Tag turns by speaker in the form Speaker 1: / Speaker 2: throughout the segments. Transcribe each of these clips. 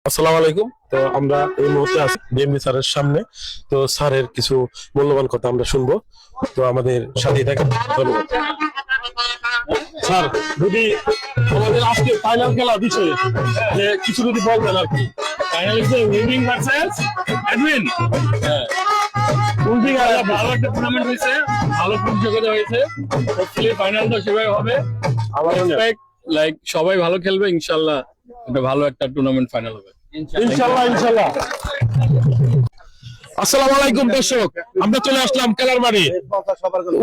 Speaker 1: আসসালামু আলাইকুম। তো আমরা এই মুহূর্তে আছি ডিএমবি স্যারের সামনে। তো স্যারের কিছু মূল্যবান কথা আমরা শুনবো। তো আমাদের সাথেই থাকেন। ধন্যবাদ স্যার। যদি আমাদের আজকে ফাইনাল খেলা বিষয়ে যে কিছু যদি বলবেন আর কি।
Speaker 2: ফাইনাল হচ্ছে উইনিং ভার্সেস অ্যাডমিন। হ্যাঁ, উইনিং ভালো একটা টুর্নামেন্ট হয়েছে, ভালো প্রতিযোগিতা হয়েছে। হোপফুলি ফাইনালটা সেভাবে হবে।
Speaker 1: আমার
Speaker 2: লাইক সবাই ভালো খেলবে, ইনশাআল্লাহ এটা ভালো একটা টুর্নামেন্ট ফাইনাল হবে
Speaker 1: ইনশাআল্লাহ ইনশাআল্লাহ। আসসালামু আলাইকুম দর্শক, আমরা চলে আসলাম খেলার মাঠে।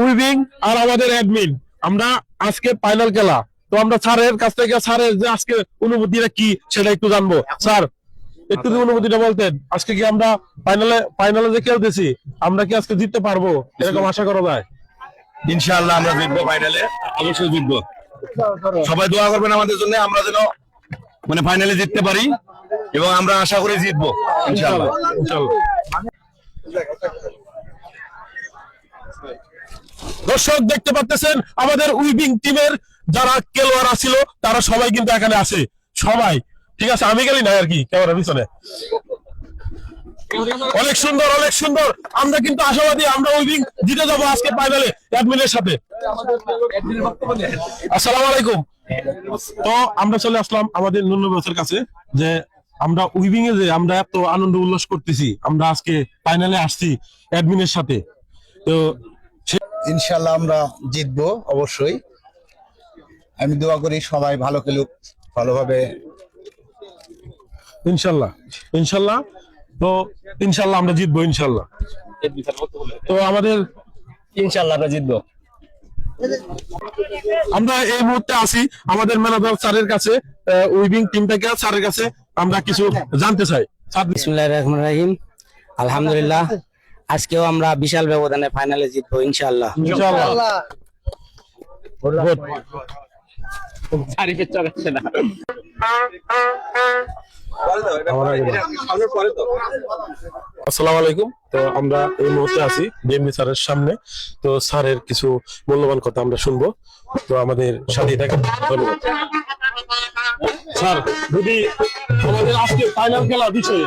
Speaker 1: উইভিং আর আমাদের অ্যাডমিন, আমরা আজকে ফাইনাল খেলা। তো আমরা স্যারের কাছ থেকে স্যারের যে আজকে অনুভূতিটা কি সেটা একটু জানবো। স্যার, একটু যদি অনুভূতিটা বলতেন। আজকে কি আমরা ফাইনালে যে খেলতেছি, আমরা কি আজকে জিততে পারবো এরকম আশা করা যায়?
Speaker 3: ইনশাআল্লাহ আমরা জিতবো, ফাইনালে অবশ্যই জিতবো। সবাই দোয়া করবেন আমাদের জন্য, আমরা যেন ফাইনালে জিততে পারি এবং আমরা আশা করি জিতবো ইনশাআল্লাহ।
Speaker 1: দর্শক দেখতে পাচ্ছেন আমাদের উইভিং টিমের যারা খেলোয়াড় ছিল তারা সবাই কিন্তু এখানে আছে। সবাই ঠিক আছে, আমি গেলি না আর কি ক্যামেরা পিছনে। অনেক সুন্দর অনেক সুন্দর। আমরা কিন্তু আশাবাদী, আমরা উইভিং জিতে যাবো আজকে ফাইনালে অ্যাডমিনের সাথে। আসসালামু আলাইকুম। তো আমরা চলে আসলাম আমাদের নুন্নু বসের কাছে যে আমরা উইভিং এ যে আমরা এত আনন্দ উল্লাস করতেছি, আমরা আজকে ফাইনালে আসছি অ্যাডমিনের সাথে। তো
Speaker 4: ইনশাল্লাহ আমরা জিতবো অবশ্যই। আমি দোয়া করি সবাই ভালো খেলুক, ভালোভাবে।
Speaker 1: ইনশাল্লাহ ইনশাল্লাহ। তো ইনশাল্লাহ আমরা জিতবো ইনশাল্লাহ। তো আমাদের
Speaker 2: ইনশাআল্লাহ আমরা জিতবো।
Speaker 1: আমরা এই মুহূর্তে আছি আমাদের ম্যানেজার স্যারের কাছে, উইভিং টিম থেকে স্যারের কাছে আমরা কিছু জানতে চাই।
Speaker 5: বিসমিল্লাহির রহমানির রহিম। আলহামদুলিল্লাহ, আজকেও আমরা বিশাল ব্যবধানে ফাইনালে জিতবো ইনশাআল্লাহ।
Speaker 1: ইনশাআল্লাহ। আসসালামু আলাইকুম। তো আমরা এই মুহূর্তে আছি ডিএমবি স্যারের সামনে। তো স্যারের কিছু মূল্যবান কথা আমরা শুনবো। তো আমাদের সাথেই থাকেন। ধন্যবাদ স্যার। যদি আমাদের আজকে ফাইনাল খেলা বিষয়ে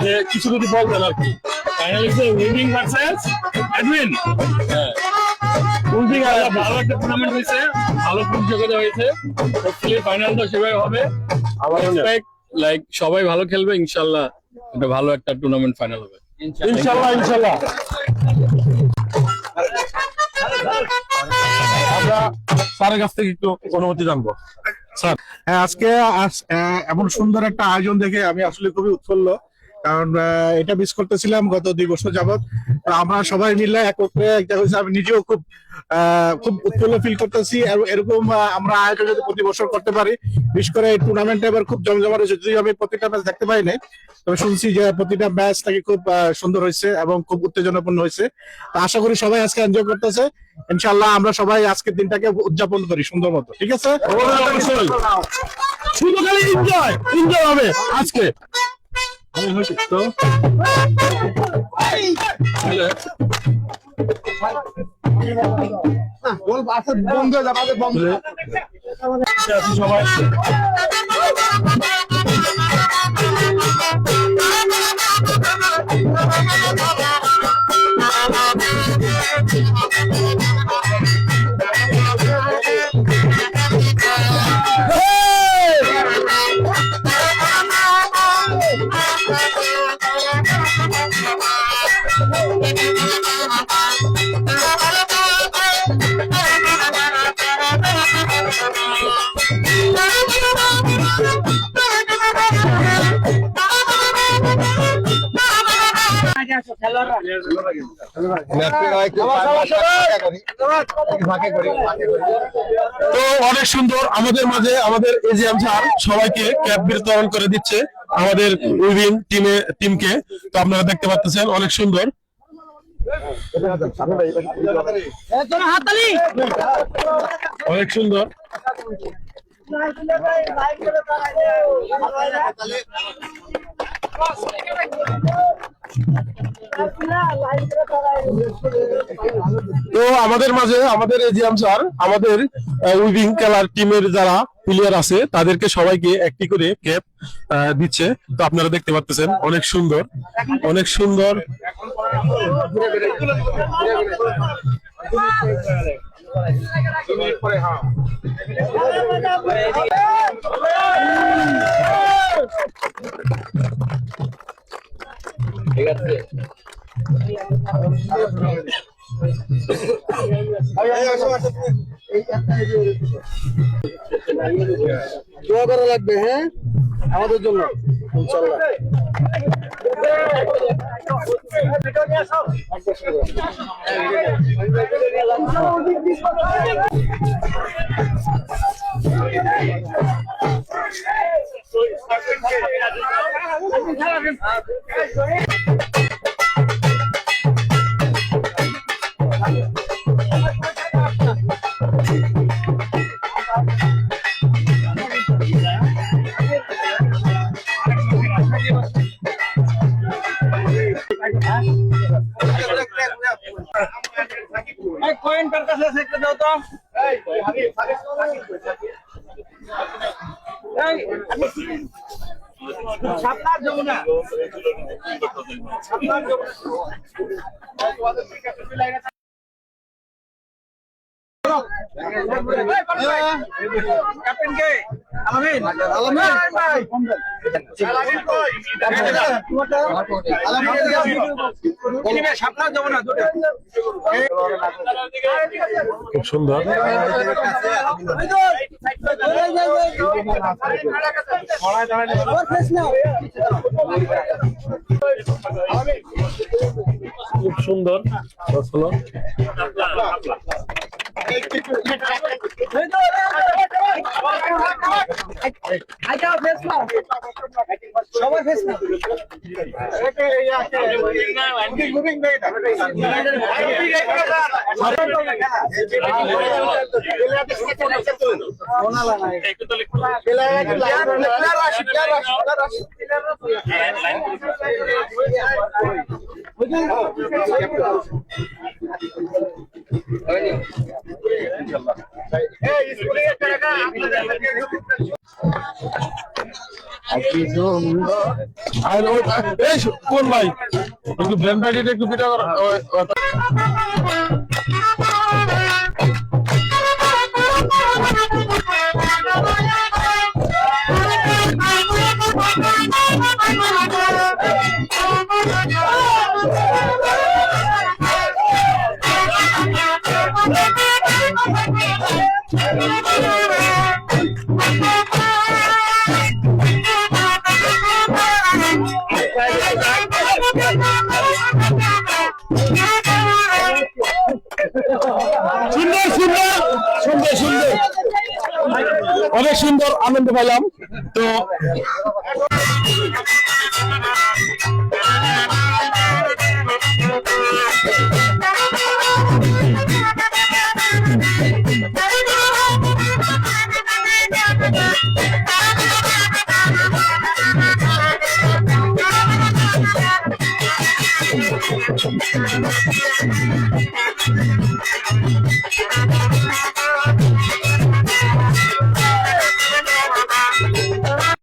Speaker 1: যে কিছু যদি বলবেন আর কি।
Speaker 2: ফাইনাল হচ্ছে উইনিং ভার্সেস অ্যাডমিন। হ্যাঁ, উইনিং ভালো একটা টুর্নামেন্ট হয়েছে, ভালো প্রতিযোগিতা হয়েছে। হোপফুলি ফাইনালটা সেভাবে হবে। লাইক সবাই ভালো খেলবে, ইনশাআল্লাহ এটা ভালো একটা টুর্নামেন্ট ফাইনাল হবে
Speaker 1: ইনশাআল্লাহ ইনশাআল্লাহ। আমরা স্যারের কাছ থেকে একটু অনুমতি জানবো। স্যার,
Speaker 6: আজকে এমন সুন্দর একটা আয়োজন দেখে আমি আসলে খুবই উৎফুল্ল, কারণ এটা মিস করতেছিলাম গত 2 বছর যাবত। আমরা সবাই মিলে একত্রে একটা হয়েছে, আমি নিজেও খুব উৎফুল্ল ফিল করতেছি। এরকম আমরা আয়োজন যদি প্রতি বছর করতে পারি, বিশেষ করে এই টুর্নামেন্টটা এবার খুব জমজমাট হয়েছে। যদিও আমি প্রতিটা ম্যাচ দেখতে পাই নাই, তবে শুনছি যে প্রতিটা ম্যাচ নাকি খুব সুন্দর হয়েছে এবং খুব উত্তেজনাপূর্ণ হয়েছে। তো আশা করি সবাই আজকে এনজয় করতেছে। ইনশাআল্লাহ আমরা সবাই আজকের দিনটাকে উদযাপন করি সুন্দর মতো। ঠিক আছে,
Speaker 1: শুধু খালি এনজয় এনজয় হবে আজকে। তো সবাই তো অনেক সুন্দর আমাদের মাঝে আমাদের এজিএম স্যার সবাইকে ক্যাপ বিতরণ করে দিচ্ছে আমাদের উইভিং টিমকে। তো আপনারা দেখতে পাচ্ছেন অনেক সুন্দর। অনেক সুন্দর। তো আমাদের মাঝে আমাদের এজিএম স্যার আমাদের উইভিং খেলার টিমের যারা প্লেয়ার আছে তাদেরকে সবাইকে একটি করে ক্যাপ দিচ্ছে। তো আপনারা দেখতে পাচ্ছেন অনেক সুন্দর, অনেক সুন্দর।
Speaker 2: ঠিক আছে
Speaker 5: দোয়া করা লাগবে, হ্যাঁ, আমাদের জন্য ইনশাআল্লাহ।
Speaker 2: কয়েন কার কাছে আছে একটা দাও তো। সাপলার যমুনা ক্যাপ্টেন কে আলামিন সাপলার যমুনা দুটো
Speaker 1: খুব সুন্দর। খুব সুন্দর হলো।
Speaker 5: সবাই ফেস না
Speaker 1: কোন ভাই একটু ব্র্যান্ড প্যাকেট একটু পিঠা করা। সুন্দর সুন্দর সুন্দর সুন্দর অনেক সুন্দর আনন্দ পেলাম। তো